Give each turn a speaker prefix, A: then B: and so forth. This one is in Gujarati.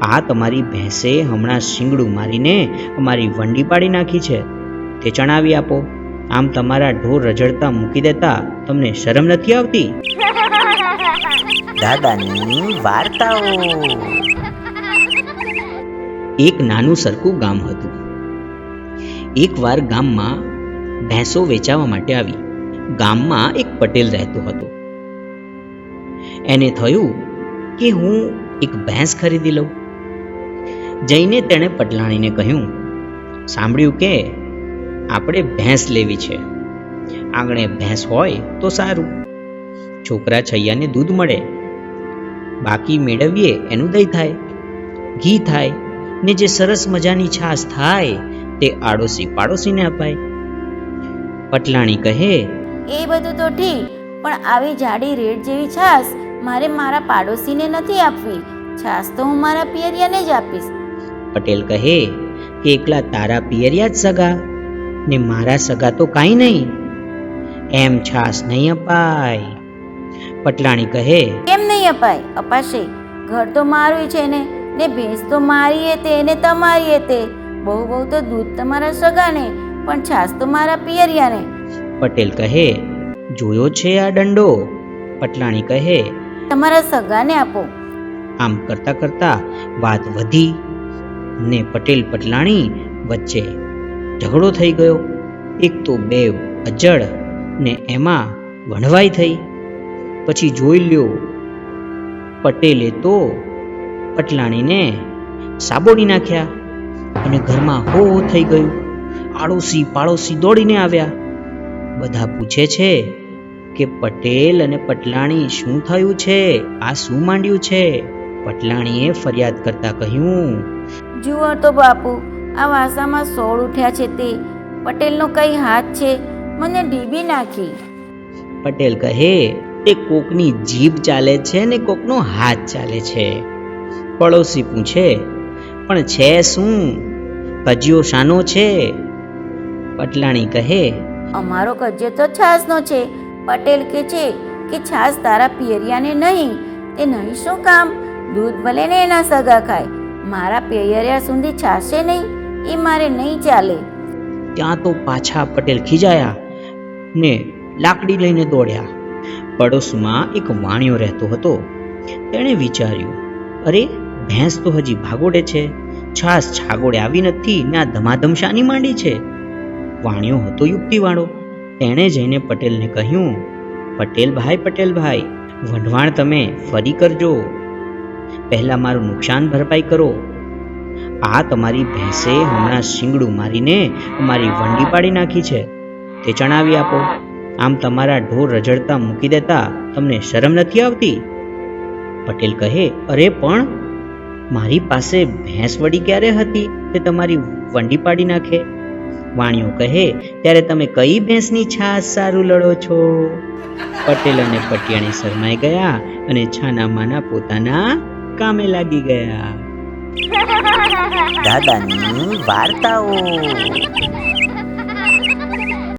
A: આ તમારી ભેંસે હમણાં શિંગડું મારીને અમારી વંડી પાડી નાખી છે, તે જણાવી આપો. આમ તમારા ઢોર રઝળતા મૂકી દેતા તમને શરમ નથી આવતી?
B: દાદાની વાર્તાઓ.
A: એક નાનું સરખું ગામ હતું. એકવાર ગામમાં ભેંસો વેચાવા માટે આવી. ગામમાં એક પટેલ રહેતો હતો. એને થયું કે હું એક ભેંસ ખરીદી લઉં. જઈને તેણે પટલાણીને કહ્યું, સાંભળ્યું કે આપણે ભેંસ લેવી છે. આંગણે ભેંસ હોય તો સારું, છોકરા છૈયાને દૂધ મળે, બાકી મેળવીએ એનું દહીં થાય, ઘી થાય, ને જે સરસ મજાની છાશ થાય તે આડોશી પાડોશીને અપાય. પટલાણી કહે,
C: એ બધું તો ઠીક, પણ આવી જાડી રેડ જેવી છાશ મારે મારા પાડોશીને નથી આપવી. છાશ તો હું મારા પિયરિયાને જ આપીશ.
A: પટેલ કહે કે એકલા તારા પિયરિયા જ સગા, ને મારા સગા તો કાંઈ નહીં, એમ છાશ નહીં અપાય. પટલાણી કહે,
C: કેમ નહીં અપાય? અપાશે. ઘર તો મારું છે ને ભેંસ તો મારી એ તે ને તમારી એ તે. બહુ બહુ તો દૂધ તમારા સગાને, પણ છાશ તો મારા પિયરિયાને.
A: પટેલ કહે, જોયો છે આ દંડો? પટલાણી કહે,
C: તમારા સગાને આપો.
A: આમ કરતા કરતા વાત વધી ને પટેલ પટલાણી વચ્ચે ઝઘડો થઈ ગયો. એક તો બે અજળ ને એમાં વણવાઈ થઈ. પછી જોઈ લ્યો, પટેલે તો પટલાણીને સાબોડી નાખ્યા અને ઘરમાં હો થઈ ગયું. આડોશી પાડોશી દોડીને આવ્યા. બધા પૂછે છે કે પટેલ અને પટલાણી શું થયું છે? આ શું માંડ્યું છે? પટલાણીએ ફરિયાદ કરતા કહ્યું,
C: જુઓ તો બાપુ, આ વાસામાં સોળ ઉઠ્યા છે તે પટેલનો કઈ હાથ છે, મને ઢીબી નાખી.
A: પટેલ કહે, તે કોકની જીભ ચાલે છે ને કોકનો હાથ ચાલે છે. પડોશી પૂછે, પણ છે શું? કજિયો શાનો છે? પટલાણી કહે,
C: અમારો કજિયો તો છાશનો છે. પટેલ કે છે કે છાશ તારા પિયરિયાને નહીં, તે નહીં શું કામ? દૂધ ભલે ને એના સગા ખાય, મારા પિયરિયા સુધી છાશે નહીં, એ મારે નહીં ચાલે.
A: ત્યાં તો પાછા પટેલ ખીજાયા ને લાકડી લઈને દોડ્યા. પડોશમાં એક વાણિયો રહેતો હતો. તેણે વિચાર્યું, અરે ભેંસ તો હજી ભાગોડે છે, છાશ છાગોડે આવી નથી ને આ ધમાધમ શાની માંડી છે? વાણિયો હતો યુક્તિવાળો. તેણે જઈને પટેલને કહ્યું, પટેલભાઈ, વઢવાણ તમે ફરી કરજો, પહેલા મારું નુકસાન ભરપાઈ કરો. આ તમારી ભેંસે હમણાં શિંગડું મારીને અમારી વંડી પાડી નાખી છે, તે જણાવી આપો. આમ તમારા ઢોર રઝળતા મૂકી દેતા તમને શરમ નથી આવતી? પટેલ કહે, અરે પણ મારી પાસે ભેંસ વડી ક્યારે હતી તે તમારી વંડી પાડી નાખે? વાણિયો કહે, ત્યારે તમે કઈ ભેંસની છાશ સારું લડો છો? પટેલ અને પટિયાણી શરમાઈ ગયા અને છાના માના પોતાના કામે લાગી ગયા.
B: દાદાની વાર્તાઓ.